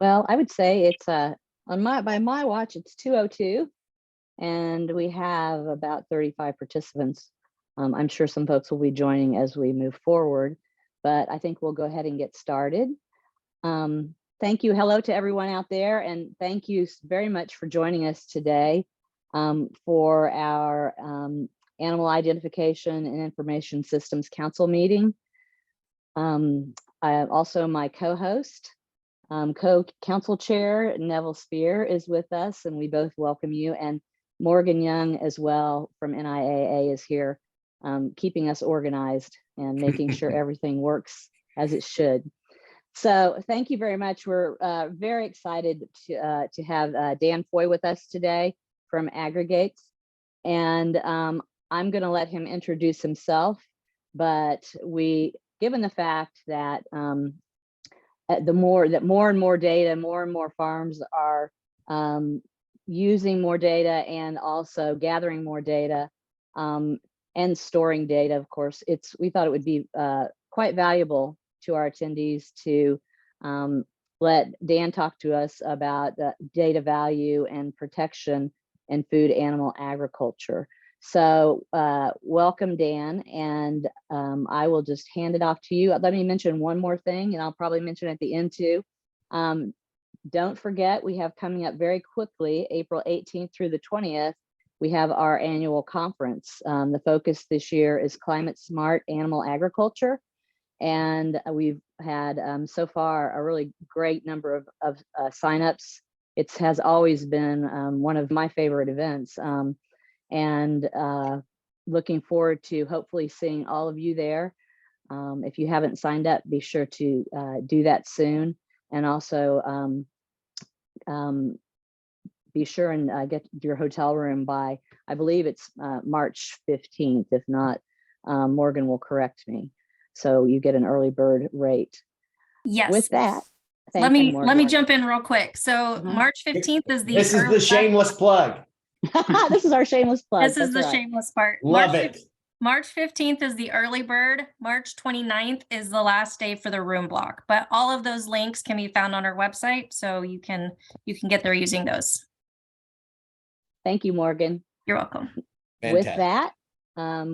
Well, I would say it's by my watch, it's 2:02, and we have about 35 participants. I'm sure some folks will be joining as we move forward, but I think we'll go ahead and get started. Thank you. Hello to everyone out there, and thank you very much for joining us today for our Animal Identification and Information Systems Council meeting. Also, my co-host, co-council chair Neville Spear is with us, and we both welcome you. And Morgan Young as well from NIAA is here, keeping us organized and making sure everything works as it should. So thank you very much. We're very excited to have Dan Foy with us today from Aggregates. And I'm going to let him introduce himself, but given the fact that more and more data, more and more farms are using more data and also gathering more data and storing data, of course, we thought it would be quite valuable to our attendees to let Dan talk to us about data value and protection in food animal agriculture. So welcome, Dan, and I will just hand it off to you. Let me mention one more thing, and I'll probably mention at the end too. Don't forget, we have coming up very quickly, April 18th through the 20th, we have our annual conference. The focus this year is climate smart animal agriculture. And we've had so far a really great number of signups. It has always been one of my favorite events. And looking forward to hopefully seeing all of you there. If you haven't signed up, be sure to do that soon. And also be sure and get your hotel room by, I believe it's March 15th. If not, Morgan will correct me. So you get an early bird rate. Yes. With that, let me jump in real quick. So March 15th is this is the shameless plug. This is our shameless plug. This is the shameless part. Love it. March 15th is the early bird. March 29th is the last day for the room block. But all of those links can be found on our website, so you can get there using those. Thank you, Morgan. You're welcome. Fantastic. With that,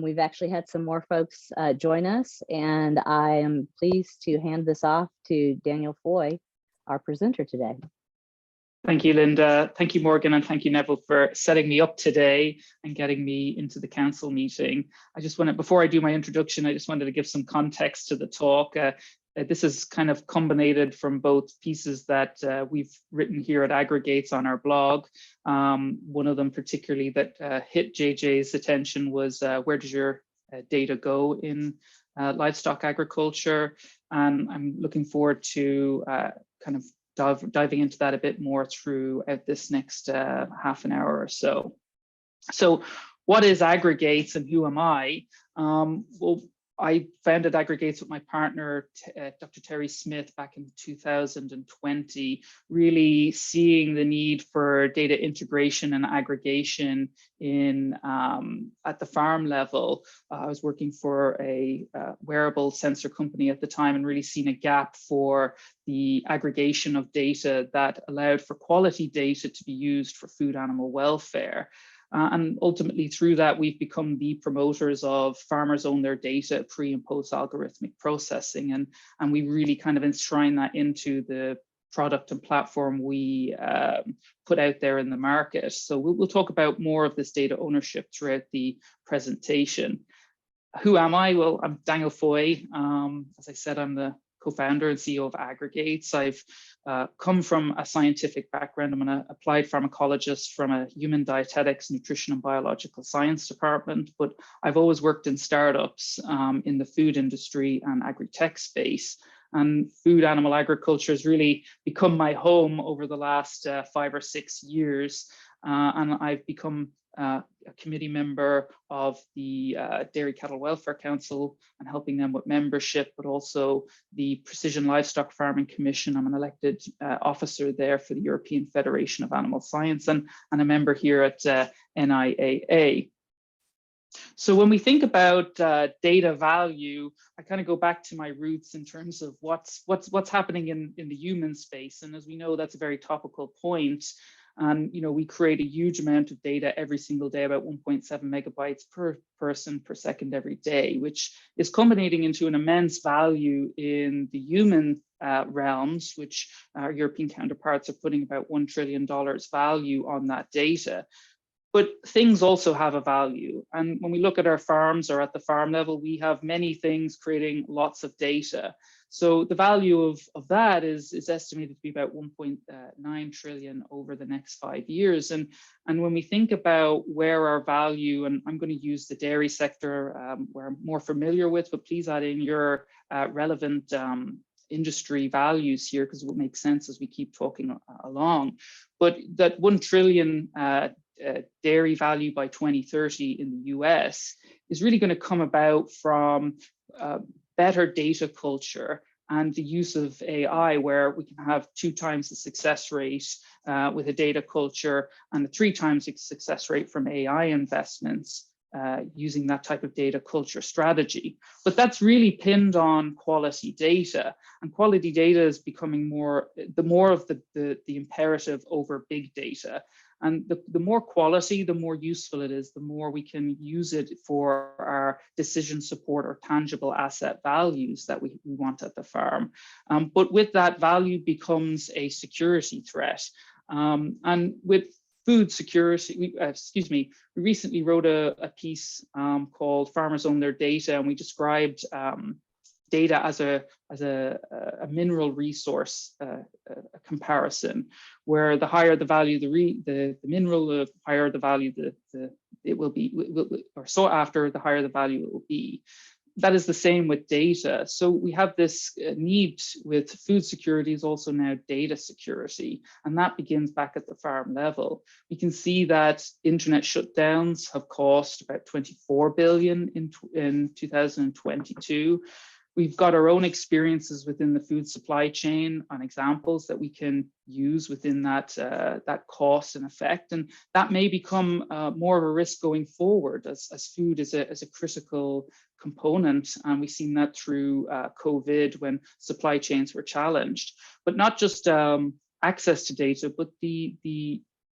we've actually had some more folks join us, and I am pleased to hand this off to Daniel Foy, our presenter today. Thank you, Linda. Thank you, Morgan, and thank you, Neville, for setting me up today and getting me into the council meeting. Before I do my introduction, I just wanted to give some context to the talk. This is kind of combined from both pieces that we've written here at Aggregates on our blog. One of them particularly that hit JJ's attention was where does your data go in livestock agriculture? And I'm looking forward to kind of diving into that a bit more throughout this next half an hour or so. So what is Aggregates and who am I? Well, I founded Aggregates with my partner, Dr. Terry Smith, back in 2020, really seeing the need for data integration and aggregation in at the farm level. I was working for a wearable sensor company at the time and really seen a gap for the aggregation of data that allowed for quality data to be used for food animal welfare. And ultimately through that, we've become the promoters of farmers own their data pre and post algorithmic processing. And we really kind of enshrine that into the product and platform we put out there in the market. So we'll talk about more of this data ownership throughout the presentation. Who am I? Well, I'm Daniel Foy. As I said, I'm the co-founder and CEO of Aggregates. I've come from a scientific background. I'm an applied pharmacologist from a human dietetics, nutrition and biological science department, but I've always worked in startups in the food industry and agri-tech space. And food animal agriculture has really become my home over the last 5 or 6 years. And I've become a committee member of the Dairy Cattle Welfare Council and helping them with membership, but also the Precision Livestock Farming Commission. I'm an elected officer there for the European Federation of Animal Science and a member here at NIAA. So when we think about data value, I kind of go back to my roots in terms of what's happening in the human space. And as we know, that's a very topical point. And we create a huge amount of data every single day, about 1.7 megabytes per person per second every day, which is culminating into an immense value in the human realms, which our European counterparts are putting about $1 trillion value on that data. But things also have a value. And when we look at our farms or at the farm level, we have many things creating lots of data. So the value of that is estimated to be about 1.9 trillion over the next 5 years. And when we think about where our value, and I'm going to use the dairy sector where I'm more familiar with, but please add in your relevant industry values here, because it will make sense as we keep talking along. But that 1 trillion dairy value by 2030 in the US is really going to come about from better data culture and the use of AI, where we can have 2 times the success rate with a data culture and a 3 times the success rate from AI investments using that type of data culture strategy. But that's really pinned on quality data, and quality data is becoming more of the imperative over big data. And the more quality, the more useful it is, the more we can use it for our decision support or tangible asset values that we want at the farm. But with that, value becomes a security threat. And with food security, we recently wrote a piece called Farmers Own Their Data, and we described data as a mineral resource comparison, where the higher the value the mineral, the higher the value it will be, or sought after, the higher the value it will be. That is the same with data. So we have this need with food security is also now data security, and that begins back at the farm level. We can see that internet shutdowns have cost about 24 billion in 2022. We've got our own experiences within the food supply chain on examples that we can use within that cost and effect, and that may become more of a risk going forward as food is a critical component, and we've seen that through COVID when supply chains were challenged. But not just access to data, but the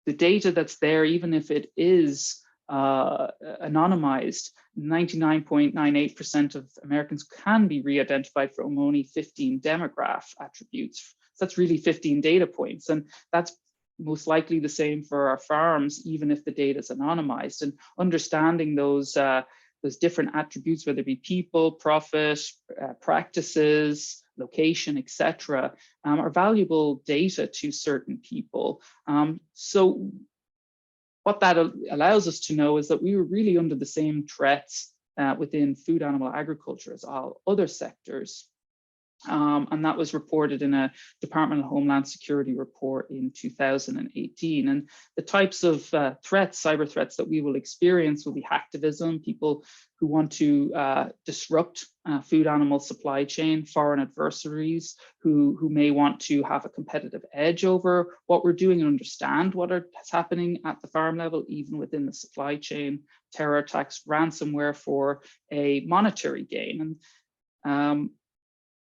data that's there, even if it is anonymized, 99.98% of Americans can be re-identified from only 15 demographic attributes. So that's really 15 data points, and that's most likely the same for our farms, even if the data is anonymized. And understanding those different attributes, whether it be people, profit, practices, location, etc., are valuable data to certain people. So what that allows us to know is that we were really under the same threats within food animal agriculture as all other sectors. And that was reported in a Department of Homeland Security report in 2018. And the types of threats, cyber threats that we will experience will be hacktivism, people who want to disrupt food animal supply chain, foreign adversaries who may want to have a competitive edge over what we're doing and understand what is happening at the farm level, even within the supply chain, terror attacks, ransomware for a monetary gain. And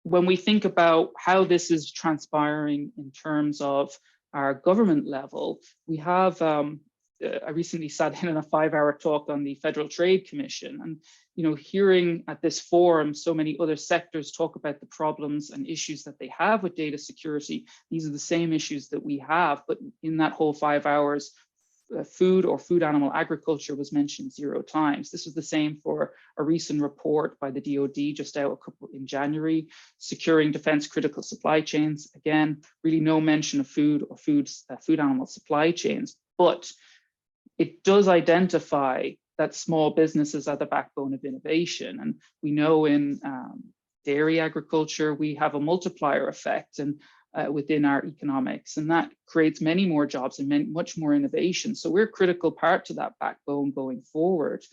when we think about how this is transpiring in terms of our government level, we have, I recently sat in a 5-hour talk on the Federal Trade Commission, and hearing at this forum so many other sectors talk about the problems and issues that they have with data security. These are the same issues that we have, but in that whole 5 hours, food or food animal agriculture was mentioned 0 times. This was the same for a recent report by the DoD just out in January, securing defense critical supply chains. Again, really no mention of food or food animal supply chains, but it does identify that small businesses are the backbone of innovation. And we know in dairy agriculture, we have a multiplier effect and within our economics, and that creates many more jobs and much more innovation. So we're a critical part to that backbone going forward.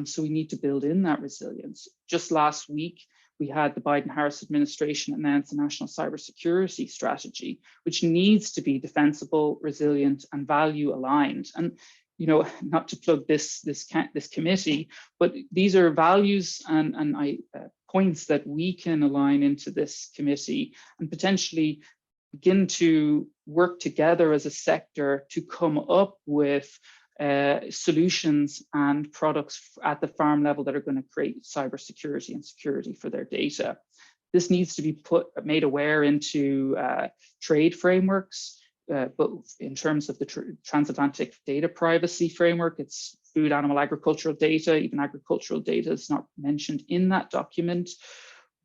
So we need to build in that resilience. Just last week, we had the Biden-Harris administration announce a national cybersecurity strategy, which needs to be defensible, resilient, and value aligned. And not to plug this committee, but these are values and points that we can align into this committee and potentially begin to work together as a sector to come up with solutions and products at the farm level that are going to create cybersecurity and security for their data. This needs to be made aware into trade frameworks, but in terms of the transatlantic data privacy framework, it's food, animal, agricultural data. Even agricultural data is not mentioned in that document.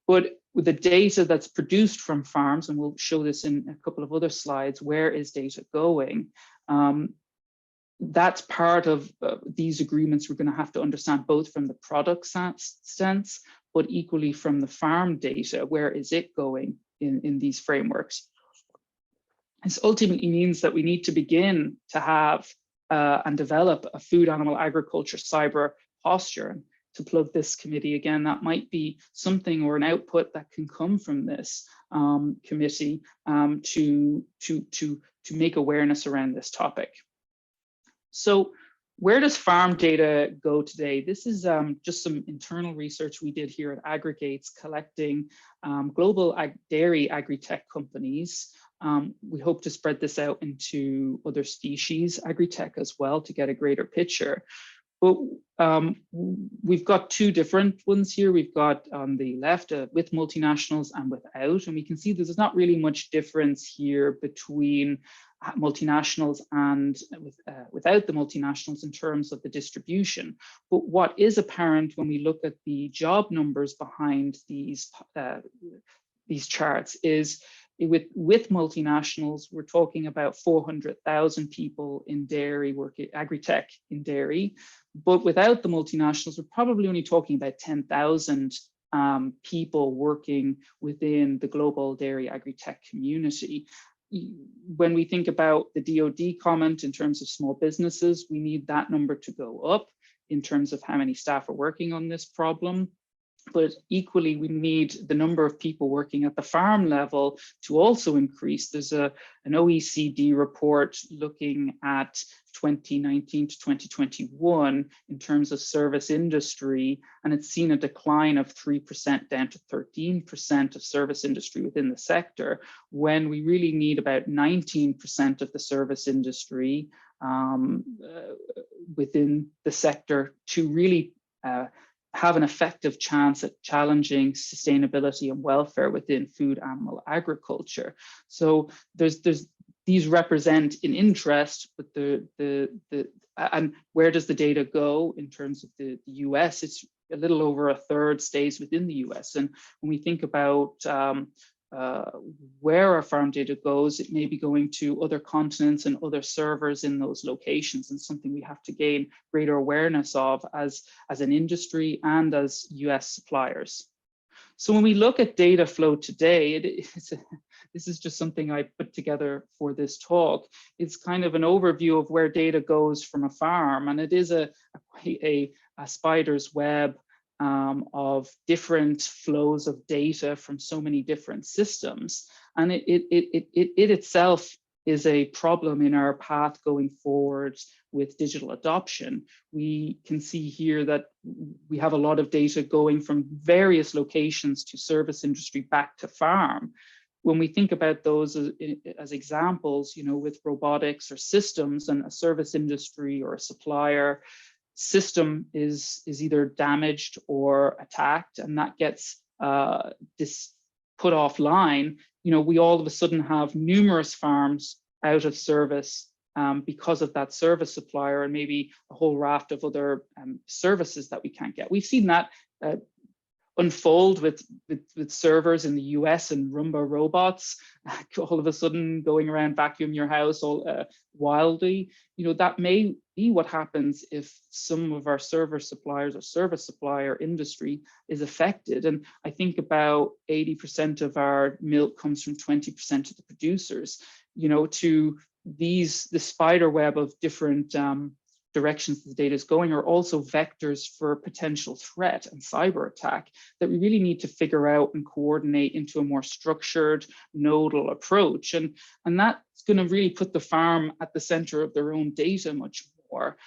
But with the data that's produced from farms, and we'll show this in a couple of other slides, where is data going? That's part of these agreements we're going to have to understand, both from the product sense, but equally from the farm data. Where is it going in these frameworks? This ultimately means that we need to begin to have and develop a food, animal, agriculture, cyber posture. And to plug this committee again, that might be something or an output that can come from this committee to make awareness around this topic. So where does farm data go today? This is just some internal research we did here at Aggregates, collecting global dairy agri-tech companies. We hope to spread this out into other species agri-tech as well to get a greater picture. But we've got two different ones here. We've got on the left with multinationals and without, and we can see there's not really much difference here between multinationals and without the multinationals in terms of the distribution. But what is apparent when we look at the job numbers behind these charts is with multinationals, we're talking about 400,000 people in dairy, agri-tech in dairy. But without the multinationals, we're probably only talking about 10,000 people working within the global dairy agri-tech community. When we think about the DoD comment in terms of small businesses, we need that number to go up in terms of how many staff are working on this problem. But equally, we need the number of people working at the farm level to also increase. There's an OECD report looking at 2019 to 2021 in terms of service industry, and it's seen a decline of 3% down to 13% of service industry within the sector, when we really need about 19% of the service industry within the sector to really have an effective chance at challenging sustainability and welfare within food, animal, agriculture. So these represent an interest, but and where does the data go in terms of the US? It's a little over a third stays within the US. And when we think about where our farm data goes, it may be going to other continents and other servers in those locations, and something we have to gain greater awareness of as an industry and as US suppliers. So when we look at data flow today, this is just something I put together for this talk. It's kind of an overview of where data goes from a farm, and it is a spider's web of different flows of data from so many different systems. And it itself is a problem in our path going forward with digital adoption. We can see here that we have a lot of data going from various locations to service industry back to farm. When we think about those as examples, with robotics or systems, and a service industry or a supplier system is either damaged or attacked, and that gets put offline, we all of a sudden have numerous farms out of service because of that service supplier, and maybe a whole raft of other services that we can't get. We've seen that unfold with servers in the US and Roomba robots all of a sudden going around vacuum your house all wildly. That may be what happens if some of our server suppliers or service supplier industry is affected. And I think about 80% of our milk comes from 20% of the producers. To the spider web of different directions the data is going are also vectors for potential threat and cyber attack that we really need to figure out and coordinate into a more structured nodal approach. And that's going to really put the farm at the center of their own data much more. more,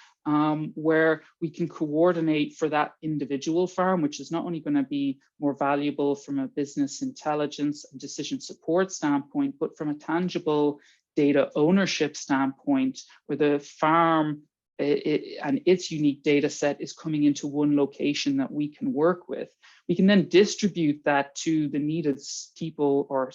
where we can coordinate for that individual farm, which is not only going to be more valuable from a business intelligence and decision support standpoint, but from a tangible data ownership standpoint, where the farm and its unique data set is coming into one location that we can work with. We can then distribute that to the needed people or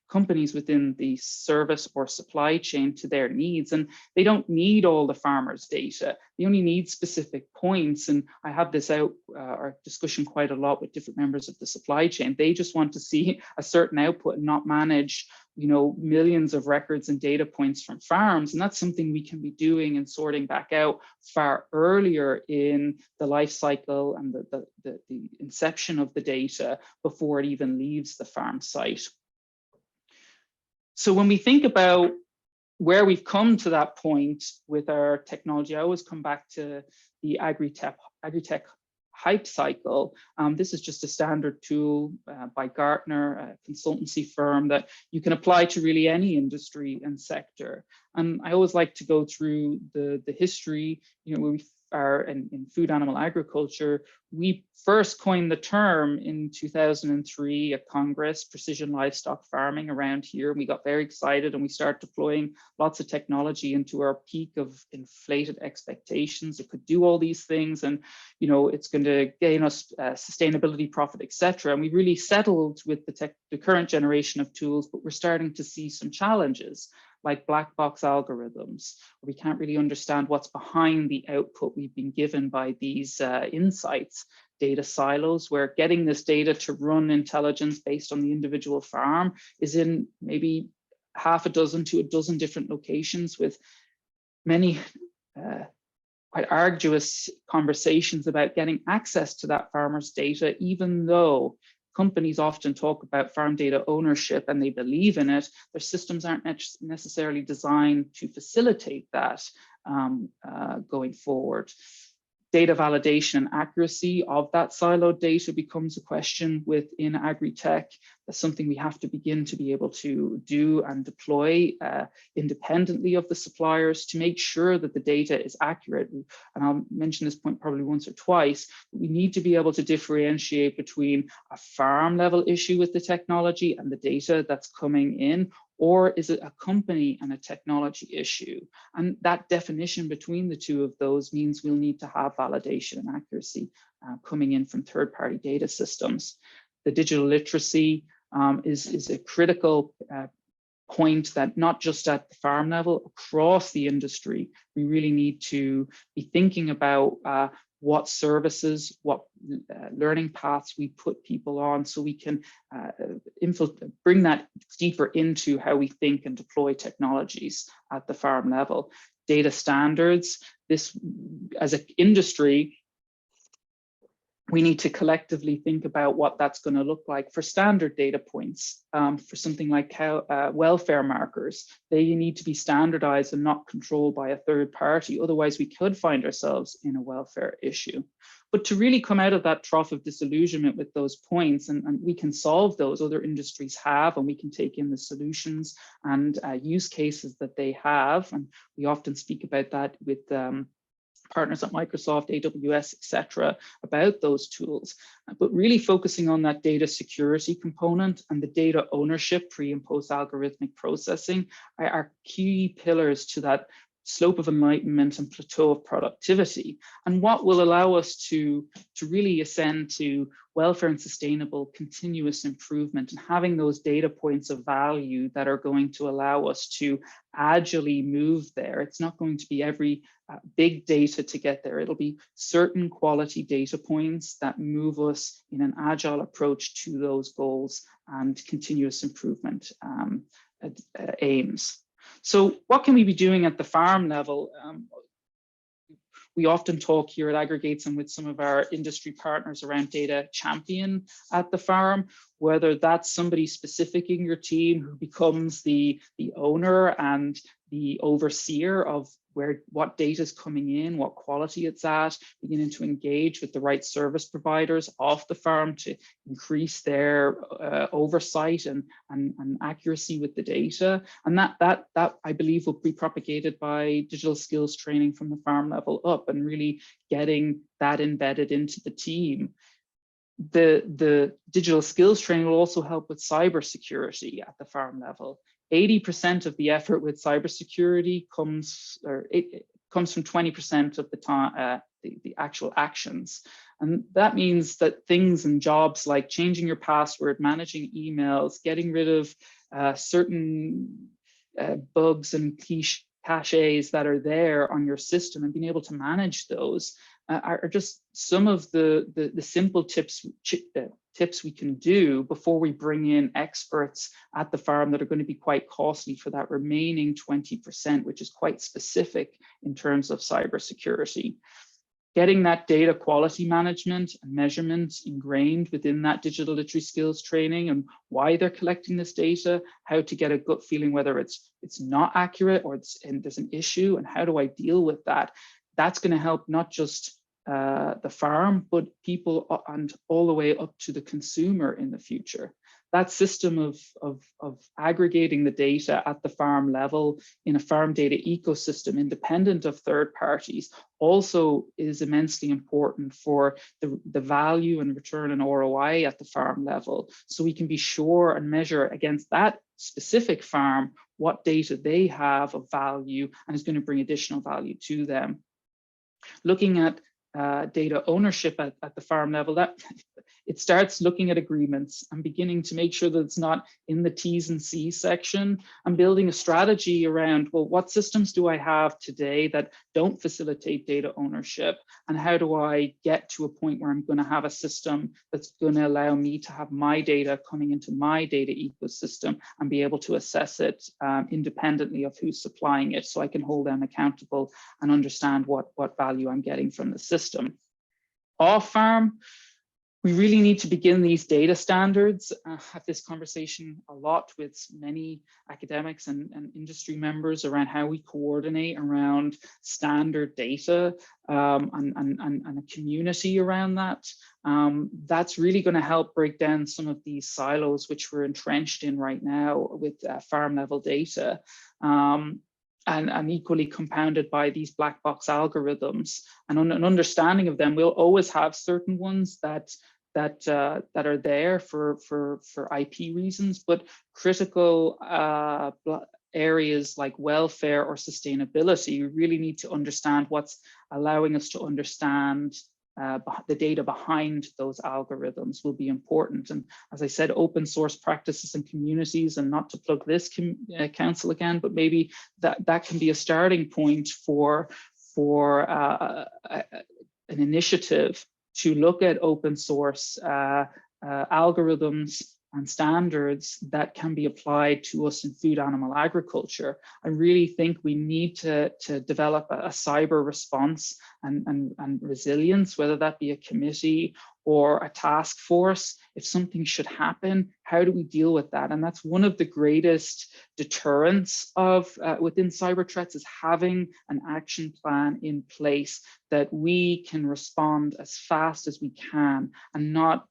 companies within the service or supply chain to their needs. And they don't need all the farmers' data. They only need specific points. And I have this out, our discussion quite a lot with different members of the supply chain. They just want to see a certain output and not manage, you know, millions of records and data points from farms. And that's something we can be doing and sorting back out far earlier in the life cycle and the inception of the data before it even leaves the farm site. So when we think about where we've come to that point with our technology, I always come back to the Agritech hype cycle. This is just a standard tool by Gartner, a consultancy firm that you can apply to really any industry and sector. And I always like to go through the history, you know, where we are in food animal agriculture. We first coined the term in 2003 at Congress, precision livestock farming around here. And we got very excited and we started deploying lots of technology into our peak of inflated expectations. It could do all these things and, you know, it's going to gain us sustainability, profit, etc. And we really settled with the current generation of tools, but we're starting to see some challenges, like black box algorithms, where we can't really understand what's behind the output we've been given by these insights. Data silos, where getting this data to run intelligence based on the individual farm is in maybe half a dozen to a dozen different locations, with many quite arduous conversations about getting access to that farmer's data, even though companies often talk about farm data ownership and they believe in it. Their systems aren't necessarily designed to facilitate that going forward. Data validation and accuracy of that siloed data becomes a question within agri-tech. That's something we have to begin to be able to do and deploy independently of the suppliers to make sure that the data is accurate. And I'll mention this point probably once or twice. We need to be able to differentiate between a farm level issue with the technology and the data that's coming in, or is it a company and a technology issue? And that definition between the two of those means we'll need to have validation and accuracy coming in from third-party data systems. The digital literacy is a critical point that not just at the farm level, across the industry, we really need to be thinking about what services, what learning paths we put people on, so we can bring that deeper into how we think and deploy technologies at the farm level. Data standards, this as an industry, we need to collectively think about what that's going to look like for standard data points. For something like welfare markers, they need to be standardized and not controlled by a third party. Otherwise, we could find ourselves in a welfare issue. But to really come out of that trough of disillusionment with those points, and we can solve those, other industries have, and we can take in the solutions and use cases that they have. And we often speak about that with partners at Microsoft, AWS, etc., about those tools, but really focusing on that data security component and the data ownership pre and post algorithmic processing are key pillars to that slope of enlightenment and plateau of productivity, and what will allow us to really ascend to welfare and sustainable continuous improvement, and having those data points of value that are going to allow us to agilely move there. It's not going to be every big data to get there. It'll be certain quality data points that move us in an agile approach to those goals and continuous improvement aims. So what can we be doing at the farm level? We often talk here at Aggregates and with some of our industry partners around data champion at the farm, whether that's somebody specific in your team who becomes the owner and the overseer of what data is coming in, what quality it's at, beginning to engage with the right service providers off the farm to increase their oversight and accuracy with the data. And that I believe will be propagated by digital skills training from the farm level up and really getting that embedded into the team. The digital skills training will also help with cybersecurity at the farm level. 80% of the effort with cybersecurity comes from 20% of the time, the actual actions. And that means that things and jobs like changing your password, managing emails, getting rid of certain bugs and caches that are there on your system and being able to manage those are just some of the simple tips we can do before we bring in experts at the farm that are going to be quite costly for that remaining 20%, which is quite specific in terms of cybersecurity. Getting that data quality management and measurement ingrained within that digital literacy skills training and why they're collecting this data, how to get a gut feeling whether it's not accurate or there's an issue, and how do I deal with that? That's going to help not just the farm, but people and all the way up to the consumer in the future. That system of aggregating the data at the farm level in a farm data ecosystem independent of third parties also is immensely important for the value and return and ROI at the farm level. So we can be sure and measure against that specific farm what data they have of value and is going to bring additional value to them. Looking at data ownership at the farm level, that it starts looking at agreements and beginning to make sure that it's not in the T's and C's section, and building a strategy around, well, what systems do I have today that don't facilitate data ownership, and how do I get to a point where I'm going to have a system that's going to allow me to have my data coming into my data ecosystem and be able to assess it independently of who's supplying it, so I can hold them accountable and understand what value I'm getting from the system. Off farm, we really need to begin these data standards. Have this conversation a lot with many academics and industry members around how we coordinate around standard data and a community around that. That's really going to help break down some of these silos which we're entrenched in right now with farm level data. And equally compounded by these black box algorithms, and an understanding of them. We'll always have certain ones that are there for IP reasons, but critical areas like welfare or sustainability, we really need to understand what's allowing us to understand the data behind those algorithms will be important. And as I said, open source practices and communities, and not to plug this council again, but maybe that can be a starting point for an initiative to look at open source algorithms and standards that can be applied to us in food animal agriculture. I really think we need to develop a cyber response and resilience, whether that be a committee or a task force. If something should happen, how do we deal with that? And that's one of the greatest deterrents of within cyber threats, is having an action plan in place that we can respond as fast as we can and not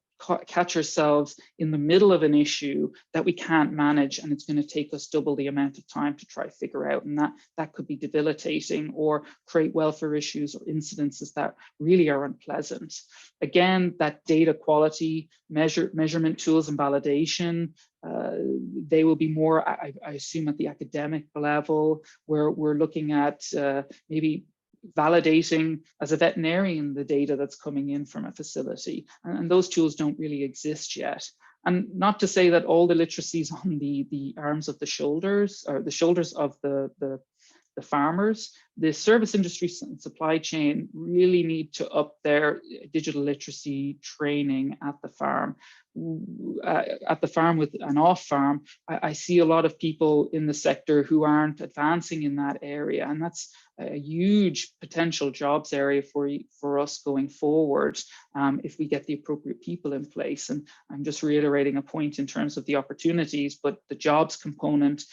catch ourselves in the middle of an issue that we can't manage, and it's going to take us double the amount of time to try to figure out, and that could be debilitating or create welfare issues or incidences that really are unpleasant. Again, that data quality measurement tools and validation, they will be more, I assume, at the academic level, where we're looking at maybe validating as a veterinarian the data that's coming in from a facility, and those tools don't really exist yet. And not to say that all the literacy is on the arms of the shoulders, or the shoulders of the the farmers. The service industry and supply chain really need to up their digital literacy training at the farm. With an off farm, I see a lot of people in the sector who aren't advancing in that area, and that's a huge potential jobs area for us going forward if we get the appropriate people in place. And I'm just reiterating a point in terms of the opportunities, but the jobs component,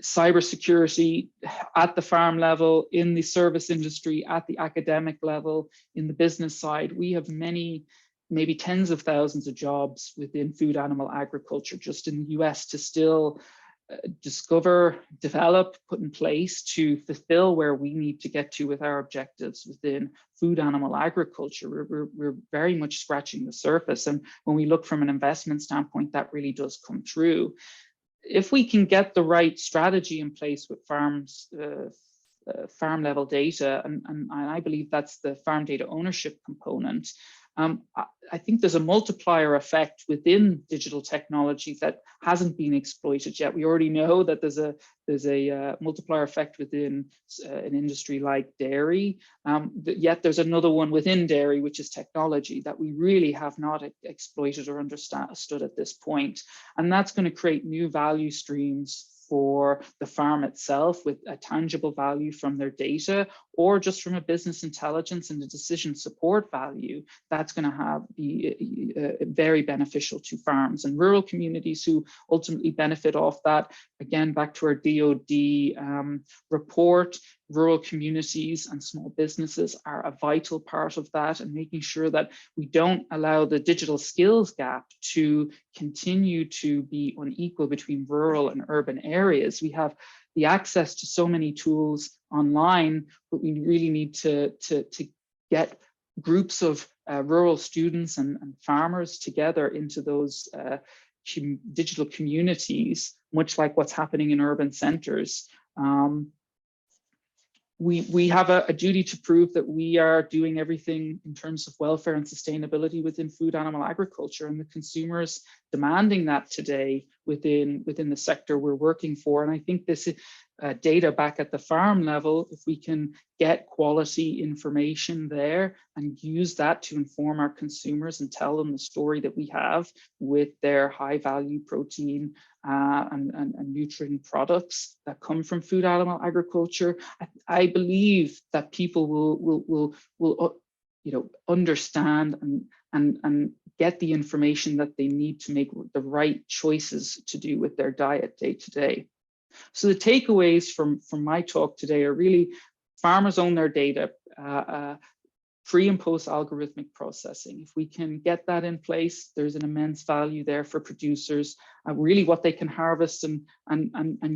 cybersecurity at the farm level, in the service industry, at the academic level, in the business side, we have many, maybe tens of thousands of jobs within food animal agriculture just in the US to still discover, develop, put in place to fulfill where we need to get to with our objectives within food animal agriculture. We're very much scratching the surface. And when we look from an investment standpoint, that really does come through. If we can get the right strategy in place with farms, farm level data, and I believe that's the farm data ownership component, I think there's a multiplier effect within digital technology that hasn't been exploited yet. We already know that there's a multiplier effect within an industry like dairy, yet there's another one within dairy, which is technology, that we really have not exploited or understood at this point. And that's going to create new value streams for the farm itself with a tangible value from their data, or just from a business intelligence and a decision support value that's going to be very beneficial to farms and rural communities who ultimately benefit off that. Again, back to our DoD report, rural communities and small businesses are a vital part of that, and making sure that we don't allow the digital skills gap to continue to be unequal between rural and urban areas. We have the access to so many tools online, but we really need to get groups of rural students and farmers together into those digital communities, much like what's happening in urban centers. We have a duty to prove that we are doing everything in terms of welfare and sustainability within food animal agriculture, and the consumers demanding that today within the sector we're working for. And I think this data back at the farm level, if we can get quality information there and use that to inform our consumers and tell them the story that we have with their high value protein and nutrient products that come from food animal agriculture, I believe that people will understand and get the information that they need to make the right choices to do with their diet day to day. So the takeaways from my talk today are really: farmers own their data, pre and post algorithmic processing. If we can get that in place, there's an immense value there for producers, really what they can harvest and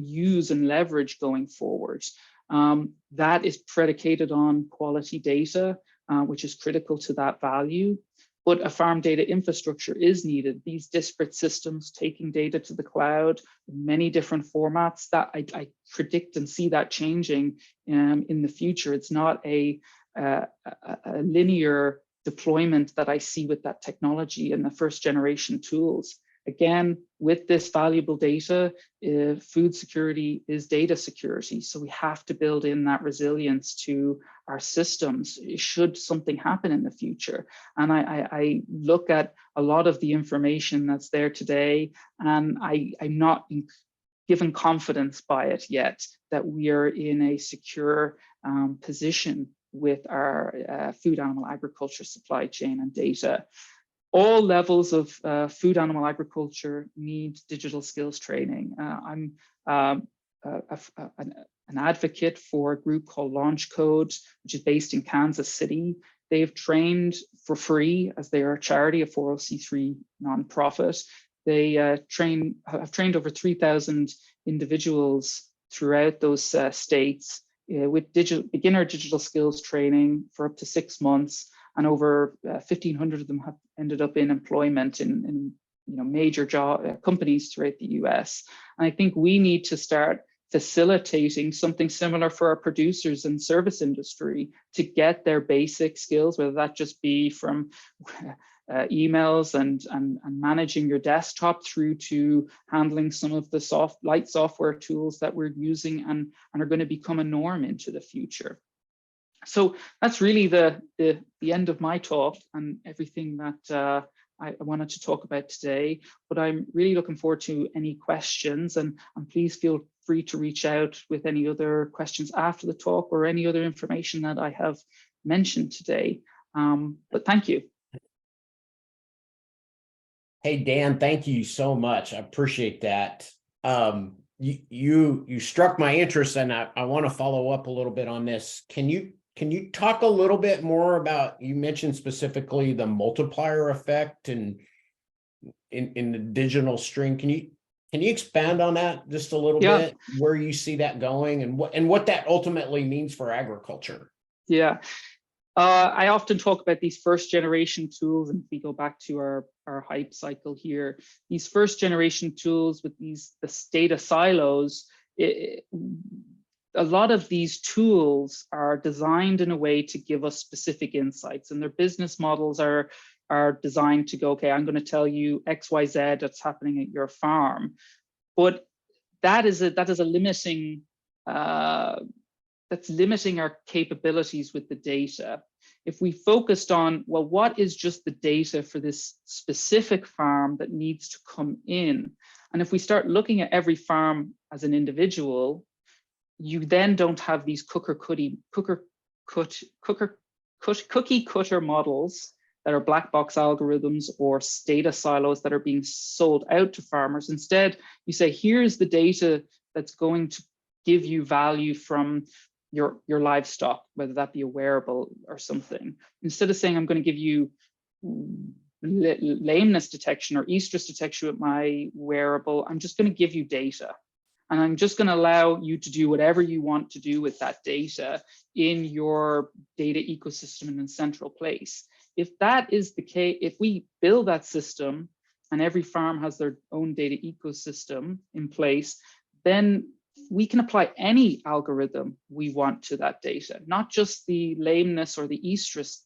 use and leverage going forward. That is predicated on quality data, which is critical to that value. But a farm data infrastructure is needed. These disparate systems taking data to the cloud in many different formats, that I predict and see that changing in the future. It's not a linear deployment that I see with that technology and the first generation tools. Again, with this valuable data, food security is data security. So we have to build in that resilience to our systems should something happen in the future. And I look at a lot of the information that's there today, and I'm not given confidence by it yet that we are in a secure position with our food animal agriculture supply chain and data. All levels of food animal agriculture need digital skills training. I'm an advocate for a group called Launch Code, which is based in Kansas City. They've trained for free, as they are a charity, a 401c3 nonprofit. They have trained over 3,000 individuals throughout those states with beginner digital skills training for up to 6 months. And over 1,500 of them have ended up in employment in major companies throughout the US. And I think we need to start facilitating something similar for our producers and service industry to get their basic skills, whether that just be from emails and managing your desktop through to handling some of the light software tools that we're using and are going to become a norm into the future. So that's really the end of my talk and everything that I wanted to talk about today, but I'm really looking forward to any questions, and please feel free to reach out with any other questions after the talk or any other information that I have mentioned today. But thank you. Hey, Dan, thank you so much. I appreciate that. You struck my interest, and I want to follow up a little bit on this. Can you talk a little bit more about, you mentioned specifically the multiplier effect and in the digital string. Can you expand on that just a little bit, where you see that going and what that ultimately means for agriculture? Yeah. I often talk about these first generation tools, and if we go back to our hype cycle here, these first generation tools with the data silos, a lot of these tools are designed in a way to give us specific insights, and their business models are designed to go, okay, I'm going to tell you XYZ that's happening at your farm. But that is a limiting, that's limiting our capabilities with the data. If we focused on, well, what is just the data for this specific farm that needs to come in? And if we start looking at every farm as an individual, you then don't have these cookie cutter models that are black box algorithms or data silos that are being sold out to farmers. Instead, you say, here's the data that's going to give you value from your livestock, whether that be a wearable or something. Instead of saying, I'm going to give you lameness detection or estrus detection with my wearable, I'm just going to give you data. And I'm just going to allow you to do whatever you want to do with that data in your data ecosystem in a central place. If that is the case, if we build that system and every farm has their own data ecosystem in place, then we can apply any algorithm we want to that data, not just the lameness or the estrus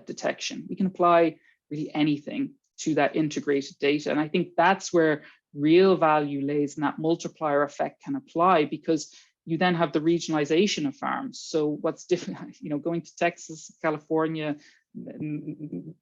detection. We can apply really anything to that integrated data. And I think that's where real value lays, and that multiplier effect can apply, because you then have the regionalization of farms. So what's different, going to Texas, California,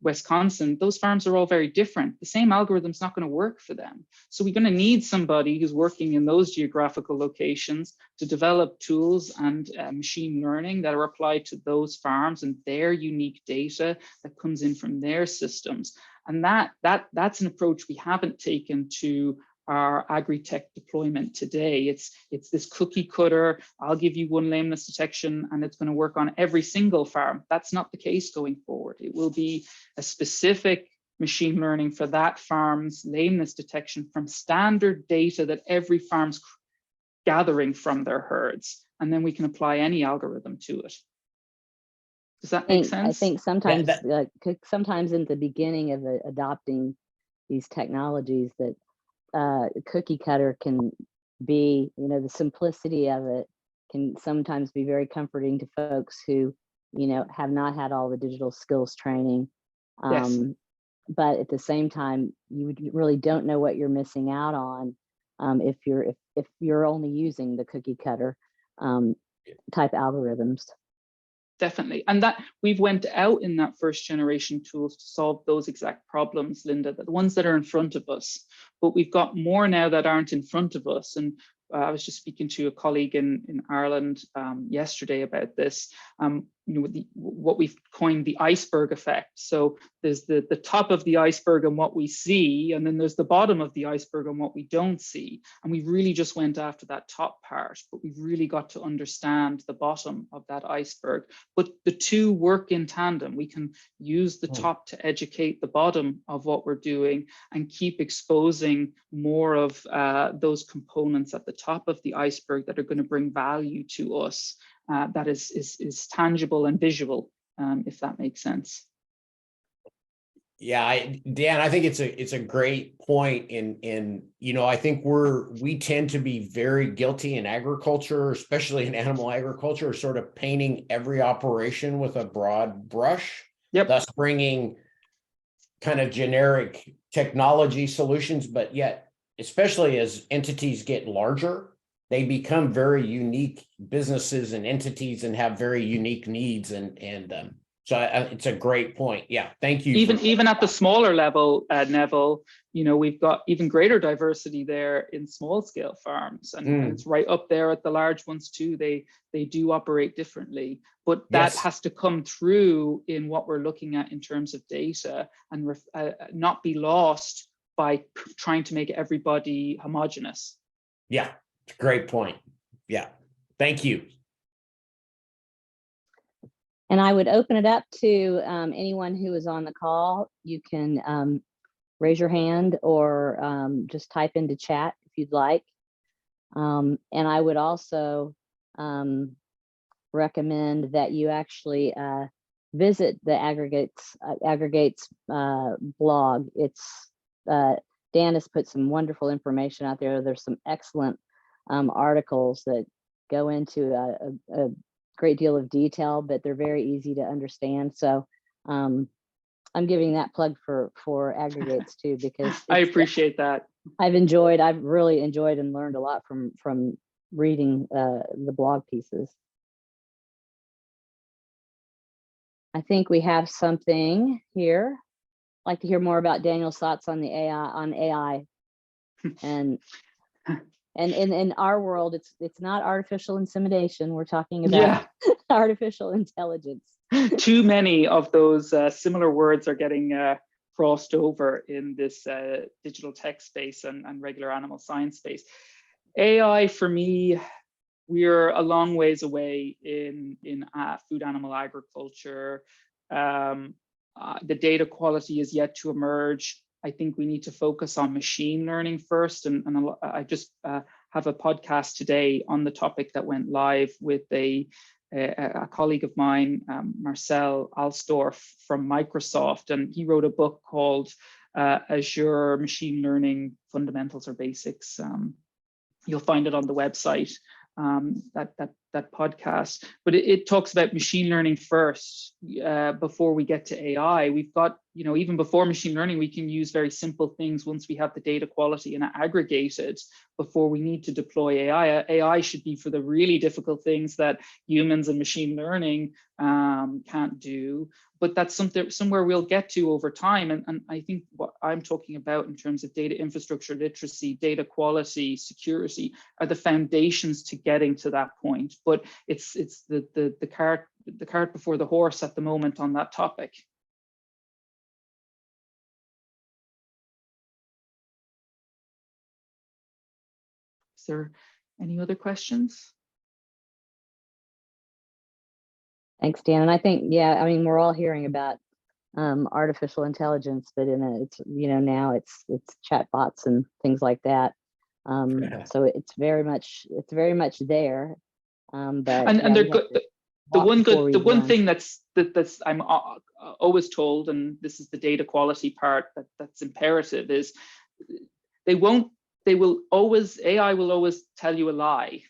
Wisconsin, those farms are all very different. The same algorithm's not going to work for them. So we're going to need somebody who's working in those geographical locations to develop tools and machine learning that are applied to those farms and their unique data that comes in from their systems. And that's an approach we haven't taken to our agri-tech deployment today. It's this cookie cutter, I'll give you one lameness detection and it's going to work on every single farm. That's not the case going forward. It will be a specific machine learning for that farm's lameness detection from standard data that every farm's gathering from their herds. And then we can apply any algorithm to it. Does that make sense? I think sometimes, sometimes in the beginning of adopting these technologies, that cookie cutter can be, the simplicity of it can sometimes be very comforting to folks who, have not had all the digital skills training. Yes. But at the same time, you really don't know what you're missing out on if you're only using the cookie cutter type algorithms. Definitely. And that we've went out in that first generation tools to solve those exact problems, Linda, the ones that are in front of us. But we've got more now that aren't in front of us. And I was just speaking to a colleague in Ireland yesterday about this, what we've coined the iceberg effect. So there's the top of the iceberg and what we see, and then there's the bottom of the iceberg and what we don't see. And we really just went after that top part, but we've really got to understand the bottom of that iceberg. But the two work in tandem. We can use the top to educate the bottom of what we're doing and keep exposing more of those components at the top of the iceberg that are going to bring value to us, that is tangible and visual, if that makes sense. Yeah, Dan, I think it's a great point in I think we tend to be very guilty in agriculture, especially in animal agriculture, sort of painting every operation with a broad brush. Yep. Thus bringing kind of generic technology solutions, but yet, especially as entities get larger, they become very unique businesses and entities and have very unique needs. So it's a great point. Yeah, thank you. Even at the smaller level, Neville, we've got even greater diversity there in small scale farms, and it's right up there at the large ones too. They do operate differently, but that has to come through in what we're looking at in terms of data, and not be lost by trying to make everybody homogenous. Yeah, great point. Yeah, thank you. And I would open it up to anyone who is on the call. You can raise your hand or just type into chat if you'd like. And I would also recommend that you actually visit the Aggregates blog. It's Dan has put some wonderful information out there. There's some excellent articles that go into a great deal of detail, but they're very easy to understand. So I'm giving that plug for Aggregates too, because I appreciate that. I've really enjoyed and learned a lot from reading the blog pieces. I think we have something here. I'd like to hear more about Daniel's thoughts on the AI. And in our world, it's not artificial insemination. We're talking about artificial intelligence. Too many of those similar words are getting crossed over in this digital tech space and regular animal science space. AI, for me, we're a long ways away in food animal agriculture. The data quality is yet to emerge. I think we need to focus on machine learning first. And I just have a podcast today on the topic that went live with a colleague of mine, Marcel Alstorf from Microsoft, and he wrote a book called Azure Machine Learning Fundamentals or Basics. You'll find it on the website, that podcast, but it talks about machine learning first before we get to AI. We've got, even before machine learning, we can use very simple things once we have the data quality and aggregated before we need to deploy AI. AI should be for the really difficult things that humans and machine learning can't do, but that's somewhere we'll get to over time. And I think what I'm talking about in terms of data infrastructure, literacy, data quality, security are the foundations to getting to that point. But it's the cart before the horse at the moment on that topic. Is there any other questions? Thanks, Dan. And I think, we're all hearing about artificial intelligence, but it's now it's chatbots and things like that. So it's very much there. But they're good. The one thing that's I'm always told, and this is the data quality part that's imperative, is AI will always tell you a lie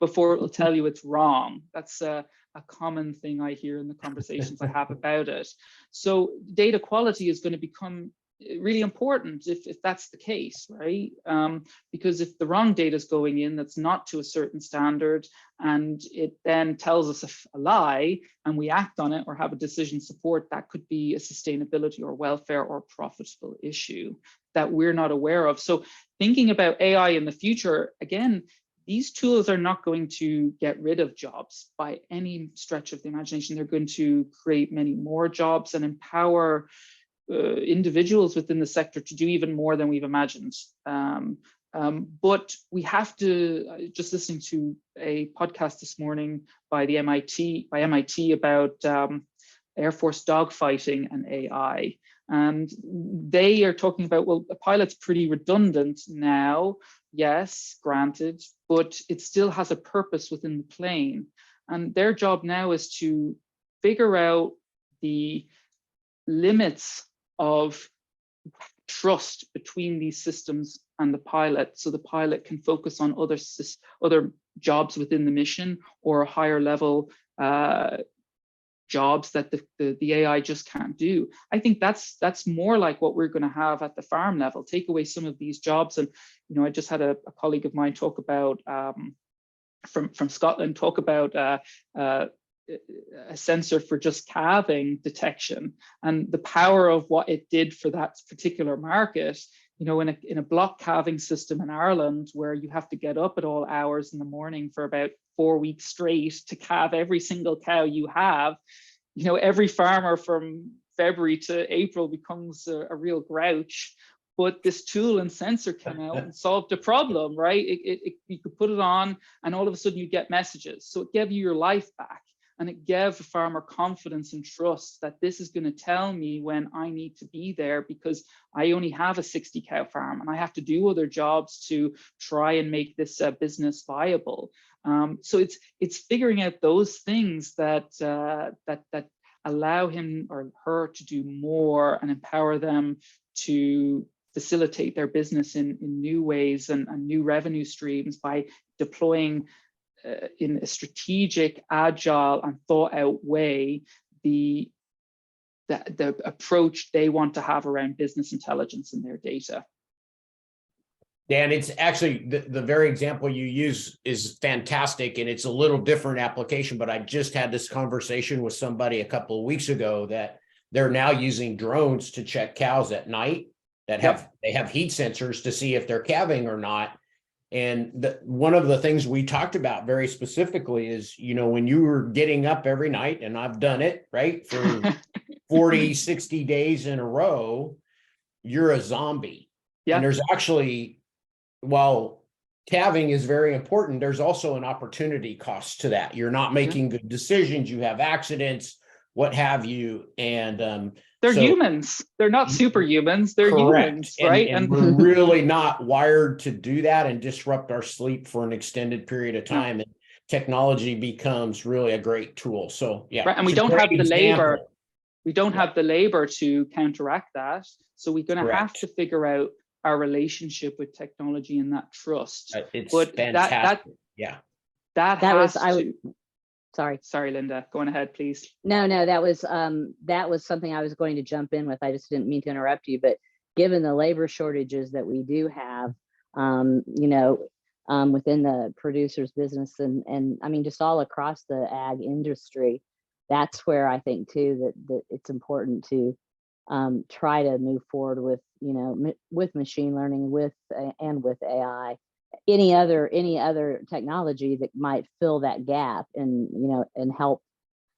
before it will tell you it's wrong. That's a common thing I hear in the conversations I have about it. So data quality is going to become really important if that's the case, right? Because if the wrong data is going in that's not to a certain standard, and it then tells us a lie, and we act on it or have a decision support, that could be a sustainability or welfare or profitable issue that we're not aware of. So thinking about AI in the future, again, these tools are not going to get rid of jobs by any stretch of the imagination. They're going to create many more jobs and empower individuals within the sector to do even more than we've imagined. But we have to, just listening to a podcast this morning by MIT about Air Force dogfighting and AI. And they are talking about, well, a pilot's pretty redundant now, yes, granted, but it still has a purpose within the plane. And their job now is to figure out the limits of trust between these systems and the pilot, so the pilot can focus on other jobs within the mission or higher level jobs that the AI just can't do. I think that's more like what we're going to have at the farm level. Take away some of these jobs. And I just had a colleague of mine talk about from Scotland talk about a sensor for just calving detection and the power of what it did for that particular market. In a block calving system in Ireland, where you have to get up at all hours in the morning for about 4 weeks straight to calve every single cow you have, every farmer from February to April becomes a real grouch. But this tool and sensor came out and solved the problem, right? You could put it on and all of a sudden you get messages. So it gave you your life back. And it gave the farmer confidence and trust that this is going to tell me when I need to be there, because I only have a 60 cow farm and I have to do other jobs to try and make this business viable. So it's figuring out those things that allow him or her to do more and empower them to facilitate their business in new ways and new revenue streams by deploying in a strategic, agile, and thought-out way the approach they want to have around business intelligence and their data. Dan, it's actually the very example you use is fantastic, and it's a little different application, but I just had this conversation with somebody a couple of weeks ago that they're now using drones to check cows at night that they have heat sensors to see if they're calving or not. And one of the things we talked about very specifically is, when you were getting up every night, and I've done it, right, for 40, 60 days in a row, you're a zombie. Yeah. And there's actually, while calving is very important, there's also an opportunity cost to that. You're not making good decisions. You have accidents, what have you. And they're humans. They're not superhumans. They're humans, right? And we're really not wired to do that and disrupt our sleep for an extended period of time. And technology becomes really a great tool. So yeah, right. And we don't have the labor. We don't have the labor to counteract that. So we're going to have to figure out our relationship with technology and that trust. It's fantastic. That was Sorry, Linda, go on ahead, please. No, that was something I was going to jump in with. I just didn't mean to interrupt you, but given the labor shortages that we do have, within the producer's business and I mean, just all across the ag industry, that's where I think too, that it's important to try to move forward with, with machine learning, with AI. Any other technology that might fill that gap and help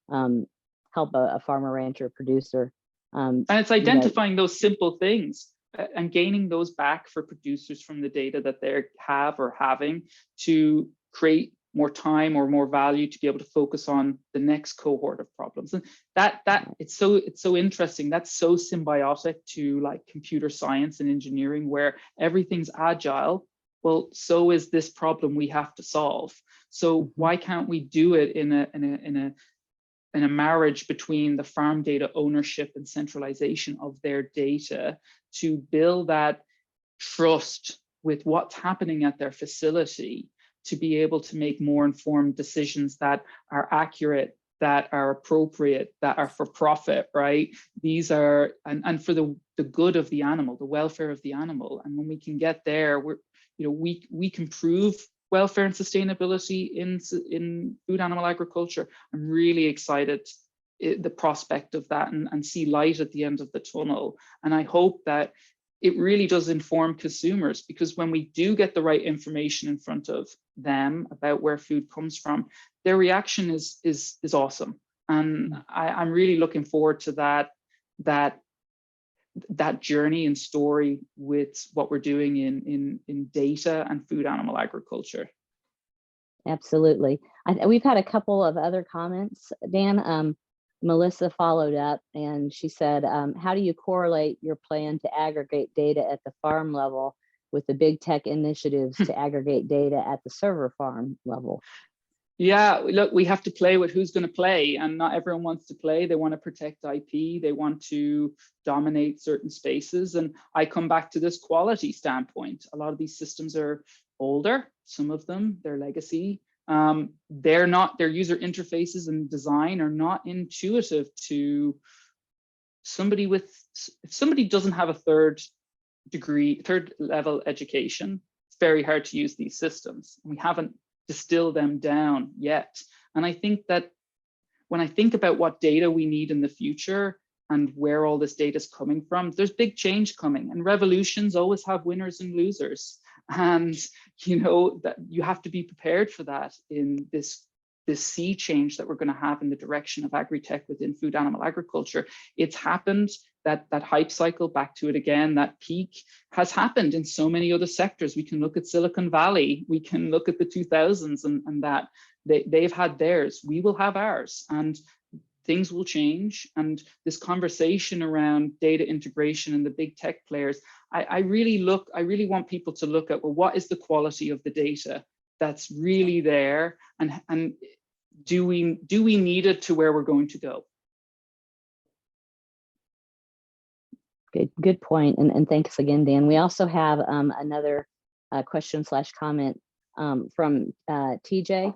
a farmer, rancher, producer. And it's identifying those simple things and gaining those back for producers from the data that they have or having to create more time or more value to be able to focus on the next cohort of problems. And that it's so interesting. That's so symbiotic to like computer science and engineering, where everything's agile. Well, so is this problem we have to solve. So why can't we do it in a marriage between the farm data ownership and centralization of their data to build that trust with what's happening at their facility, to be able to make more informed decisions that are accurate, that are appropriate, that are for profit, right? These are, and for the good of the animal, the welfare of the animal. And when we can get there, we can prove welfare and sustainability in food animal agriculture. I'm really excited the prospect of that and see light at the end of the tunnel. And I hope that it really does inform consumers, because when we do get the right information in front of them about where food comes from, their reaction is awesome. And I'm really looking forward to that journey and story with what we're doing in data and food animal agriculture. Absolutely. We've had a couple of other comments, Dan. Melissa followed up and she said, how do you correlate your plan to aggregate data at the farm level with the big tech initiatives to aggregate data at the server farm level? Yeah, look, we have to play with who's going to play, and not everyone wants to play. They want to protect IP. They want to dominate certain spaces. And I come back to this quality standpoint. A lot of these systems are older. Some of them, they're legacy. Their user interfaces and design are not intuitive to somebody with, if somebody doesn't have a third level education, it's very hard to use these systems. We haven't distilled them down yet. And I think that when I think about what data we need in the future and where all this data is coming from, there's big change coming, and revolutions always have winners and losers. And you know that you have to be prepared for that in this sea change that we're going to have in the direction of agri-tech within food animal agriculture. It's happened, that hype cycle, back to it again, that peak has happened in so many other sectors. We can look at Silicon Valley, we can look at the 2000s, and that they've had theirs, we will have ours, and things will change. And this conversation around data integration and the big tech players, I really want people to look at, well, what is the quality of the data that's really there, and do we need it to where we're going to go? Good point, and thanks again, Dan. We also have another question / comment from TJ,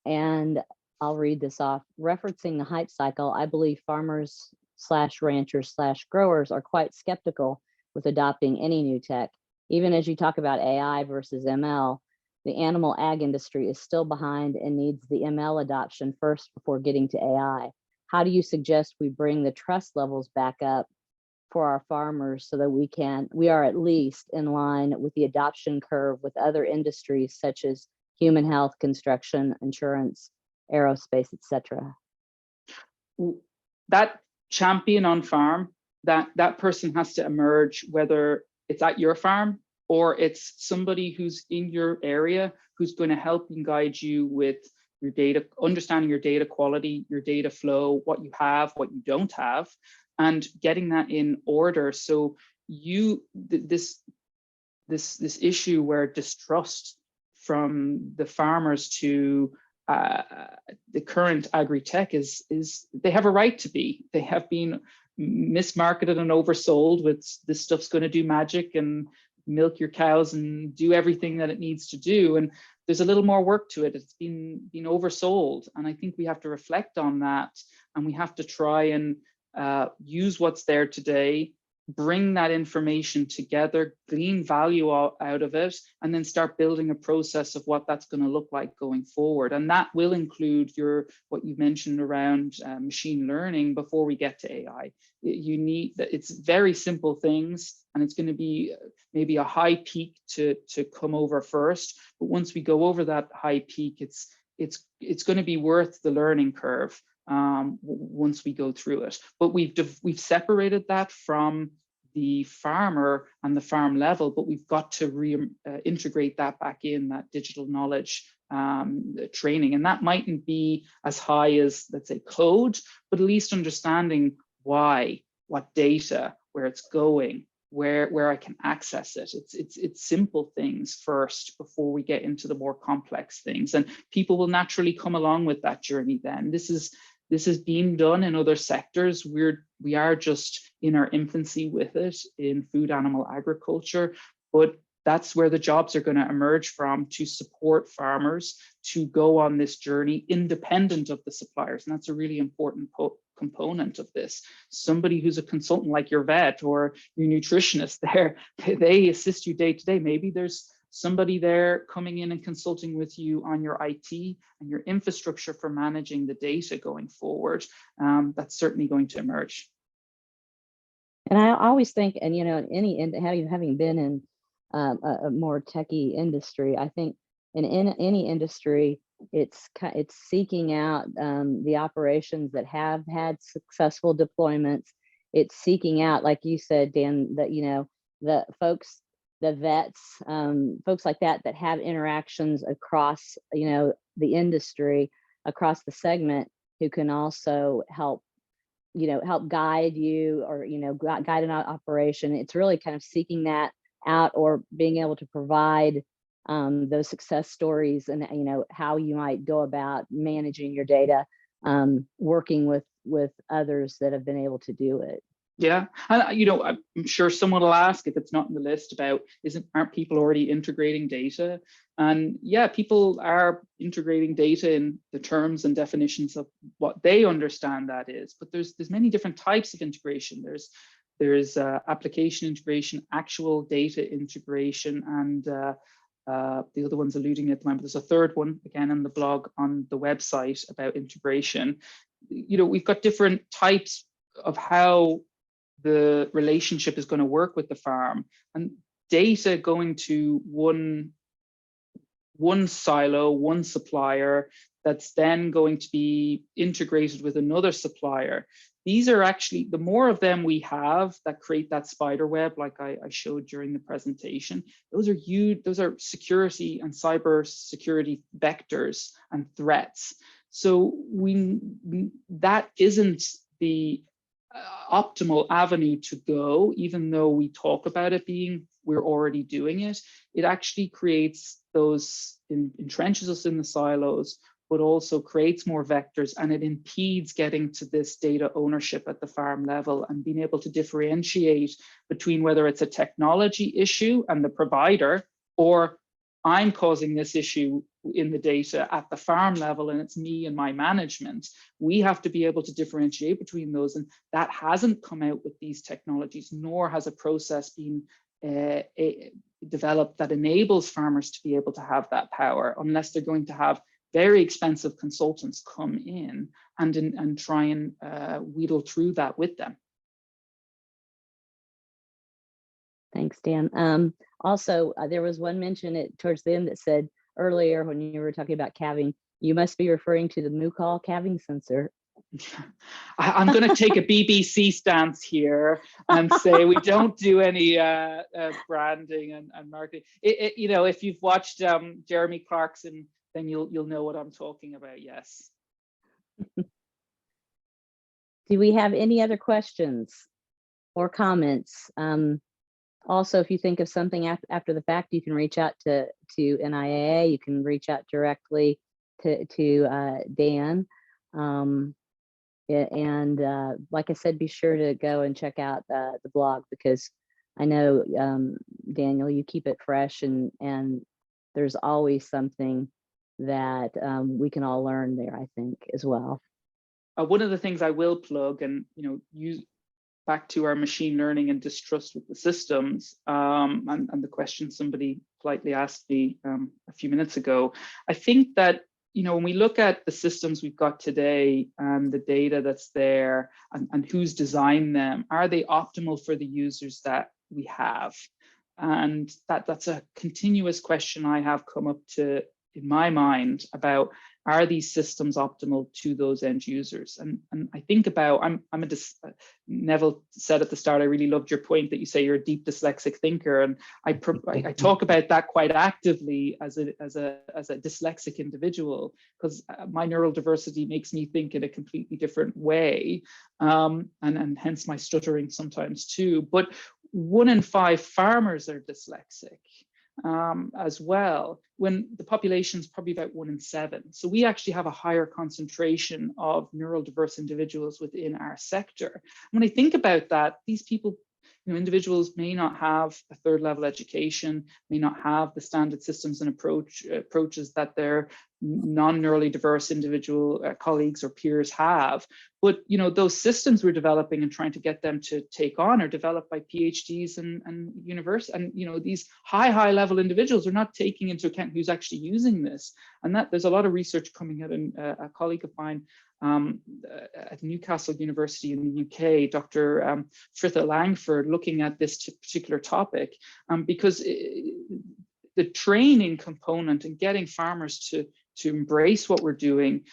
and I'll read this off. Referencing the hype cycle, I believe farmers / ranchers / growers are quite skeptical with adopting any new tech. Even as you talk about AI versus ML, the animal ag industry is still behind and needs the ML adoption first before getting to AI. How do you suggest we bring the trust levels back up for our farmers so that we are at least in line with the adoption curve with other industries such as human health, construction, insurance, aerospace, etc.? That champion on farm, that person has to emerge, whether it's at your farm or it's somebody who's in your area who's going to help and guide you with your data, understanding your data quality, your data flow, what you have, what you don't have, and getting that in order. So this issue where distrust from the farmers to the current agri-tech is they have a right to be. They have been mismarketed and oversold with this stuff's going to do magic and milk your cows and do everything that it needs to do. And there's a little more work to it. It's been oversold. And I think we have to reflect on that, and we have to try and use what's there today, bring that information together, glean value out of it, and then start building a process of what that's going to look like going forward. And that will include what you mentioned around machine learning before we get to AI. It's very simple things, and it's going to be maybe a high peak to come over first. But once we go over that high peak, it's going to be worth the learning curve once we go through it. But we've separated that from the farmer and the farm level, but we've got to integrate that back in, that digital knowledge training. And that mightn't be as high as, let's say, code, but at least understanding why, what data, where it's going, where I can access it. It's simple things first before we get into the more complex things. And people will naturally come along with that journey then. This is being done in other sectors. We are just in our infancy with it in food animal agriculture, but that's where the jobs are going to emerge from, to support farmers to go on this journey independent of the suppliers. And that's a really important component of this. Somebody who's a consultant like your vet or your nutritionist there, they assist you day to day. Maybe there's somebody there coming in and consulting with you on your IT and your infrastructure for managing the data going forward. That's certainly going to emerge. And I always think, and you know, having been in a more techie industry, I think in any industry, it's seeking out the operations that have had successful deployments. It's seeking out, like you said, Dan, that, you know, the folks, the vets, folks like that have interactions across, you know, the industry, across the segment, who can also help, you know, help guide you, or, you know, guide an operation. It's really kind of seeking that out, or being able to provide those success stories, and, you know, how you might go about managing your data, working with others that have been able to do it. Yeah, and I'm sure someone will ask if it's not in the list about aren't people already integrating data? And yeah, people are integrating data in the terms and definitions of what they understand that is. But there's many different types of integration. There's application integration, actual data integration, and the other one's alluding at the moment. There's a third one again on the blog on the website about integration. We've got different types of how the relationship is going to work with the farm, and data going to one silo, one supplier, that's then going to be integrated with another supplier. These are actually, the more of them we have that create that spider web, like I showed during the presentation, those are huge, those are security and cyber security vectors and threats. So that isn't the optimal avenue to go, even though we talk about it being, we're already doing it. It actually creates those, entrenches us in the silos, but also creates more vectors, and it impedes getting to this data ownership at the farm level and being able to differentiate between whether it's a technology issue and the provider, or I'm causing this issue in the data at the farm level and it's me and my management. We have to be able to differentiate between those, and that hasn't come out with these technologies, nor has a process been developed that enables farmers to be able to have that power, unless they're going to have very expensive consultants come in and try and wheedle through that with them. Thanks, Dan. Also, there was one mention towards the end that said earlier when you were talking about calving, you must be referring to the Mukal calving sensor. I'm going to take a BBC stance here and say we don't do any branding and marketing. If you've watched Jeremy Clarkson, then you'll know what I'm talking about. Yes. Do we have any other questions or comments? Also, if you think of something after the fact, you can reach out to NIAA. You can reach out directly to Dan. Like I said, be sure to go and check out the blog, because I know, Daniel, you keep it fresh, and there's always something that we can all learn there, I think, as well. One of the things I will plug, and use back to our machine learning and distrust with the systems, and the question somebody politely asked me a few minutes ago. I think that when we look at the systems we've got today and the data that's there and who's designed them, are they optimal for the users that we have? And that's a continuous question I have come up to in my mind about, are these systems optimal to those end users? And I think about, Neville said at the start, I really loved your point that you say you're a deep dyslexic thinker, and I talk about that quite actively as a dyslexic individual, because my neural diversity makes me think in a completely different way, and hence my stuttering sometimes too. But 1 in 5 farmers are dyslexic. As well, when the population is probably about 1 in 7. So we actually have a higher concentration of neurodiverse individuals within our sector. When I think about that, these people, individuals may not have a 3rd level education, may not have the standard systems and approaches that their non-neurally diverse individual colleagues or peers have. But those systems we're developing and trying to get them to take on are developed by PhDs and university, and these high level individuals are not taking into account who's actually using this. And that there's a lot of research coming out, and a colleague of mine at Newcastle University in the UK, Dr. Fritha Langford, looking at this particular topic, because the training component and getting farmers to embrace what we're doing,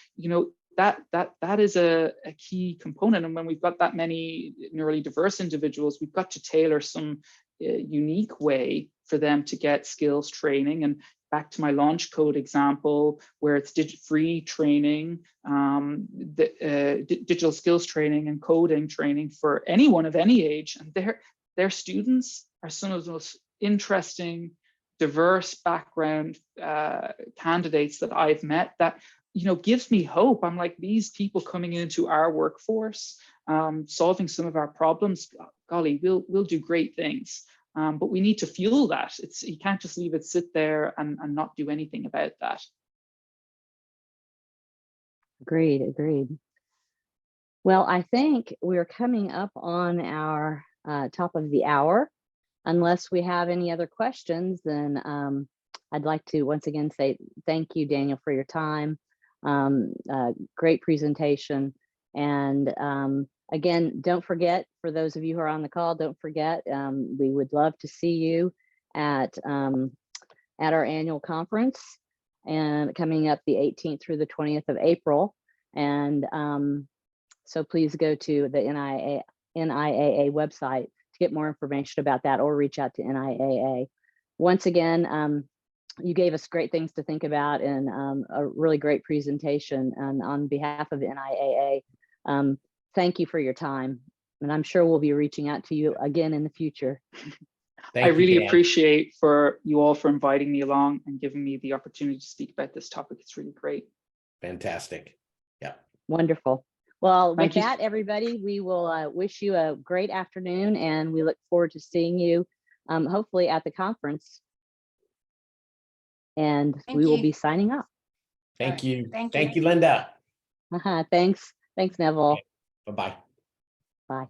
that is a key component. And when we've got that many neurally diverse individuals, we've got to tailor some unique way for them to get skills training. And back to my launch code example, where it's free training, digital skills training and coding training for anyone of any age. And their students are some of the most interesting, diverse background candidates that I've met, that gives me hope. I'm like, these people coming into our workforce, solving some of our problems, golly, we'll do great things. But we need to fuel that. You can't just leave it sit there and not do anything about that. Agreed. Well, I think we're coming up on our top of the hour. Unless we have any other questions, then I'd like to once again say thank you, Daniel, for your time. Great presentation. And again, don't forget, for those of you who are on the call, don't forget, we would love to see you at our annual conference, and coming up the 18th through the 20th of April. And so please go to the NIAA website to get more information about that, or reach out to NIAA. Once again, you gave us great things to think about, and a really great presentation. And on behalf of NIAA, thank you for your time. And I'm sure we'll be reaching out to you again in the future. I really Dan. appreciate for you all for inviting me along and giving me the opportunity to speak about this topic. It's really great. Fantastic. Yeah. Wonderful. Well, with Thank you. that, everybody, we will wish you a great afternoon, and we look forward to seeing you hopefully at the conference. And Thank we will you. be signing off. Thank you. Thank Thank you. you, Linda. Thanks, Neville. Bye-bye. Bye.